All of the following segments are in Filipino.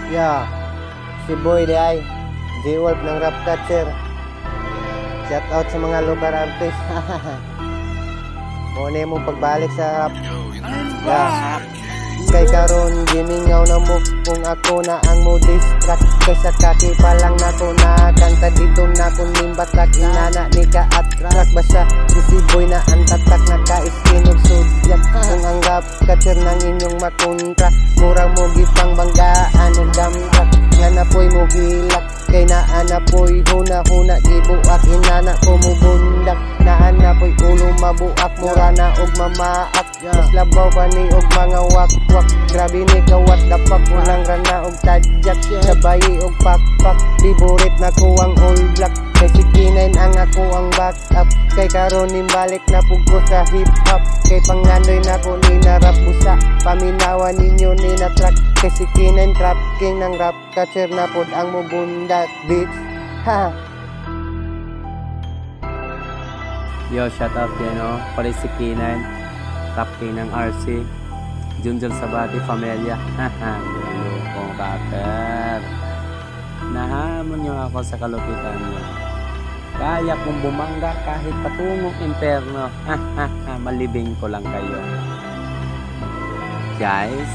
Yeah, si Boy di ay J-Wolf ng Rap Catcher. Shout out sa mga lugar artist. Muna mo pagbalik sa rap. Yeah. Kay karon giningaw na mo kung ako na ang mo distract. Kaysa kaki pa lang nako na kanta dito na kung nimbatak. Inana ni ka attract basta si Boy na ang tatak naka-skin og sudyak. Kung ang rap catcher ng inyong makontra, mura mo gipang banggaan og damrak. Nga na po'y mo gilak kay naana po'y huna-huna gibuak. Inana ko mo bundak naana po'y ulo mabuak. Mura na og mamaak mas labaw pa ni og mga wakwak. Grabe ni kawat dapak ulang rana og tadyak. Sabayi og pakpak favorite na ko ang all black. Kay si K9 ang ako ang backup. Kay karon nimbalik na pugko sa hip hop. Kay pangandoy na ko ni narap busa. Paminawa ninyo ni na track. Kay si K9 trap king ng rap catcher na pod ang mubundat bitch. Ha. Yo, shout out yan o. Pala si K9, top king ng RC. Junjun Sabati, Familia. Haha, kong rapper. Nahamon nyo ako sa kalupitan nyo. Kaya kong bumangga kahit patungong imperno. Hahaha, malibing ko lang kayo. Guys,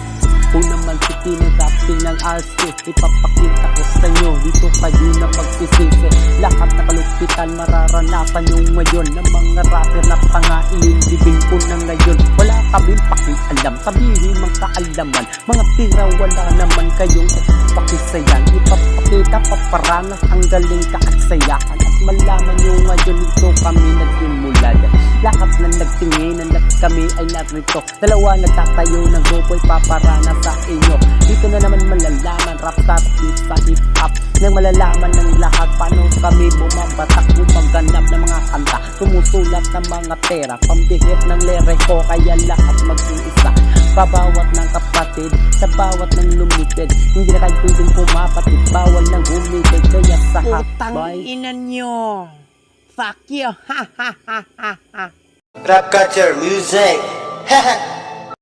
kung naman si K9 ng RC, ipapakita ko sa inyo. Dito kayo na pagsisisi. Lahat na kalupitan mararanasan nyo ngayon. Ng mga rapper na pangain, libing ko na ngayon. Wala kaming pakialam, sabihin mang kaalaman. Mga tira wala naman kayong pakisayan. Ipapakita paparanas ang galing kaaksayahan. At malaman nyo ngayon dito kami nagsimula. Lahat na nagtingin at kami ay narito. Dalawa nagtatayo ng grupo ay paparana sa inyo. Dito na naman malalaman rap sa hip-hop. Nang malalaman ng lahat paano kami bumabatak, gumaganap ng mga kanta, sumusulat ng mga tera, pambihit ng lereko. Kaya lahat mag-iisa, babawat ng kapatid, sa bawat ng lumipid. Hindi na kayo pwedeng pumapatid, bawal ng humipid. Kaya sa hotboy, Inan nyo. Fuck you. Ha ha ha ha ha. Rap Catcher Music.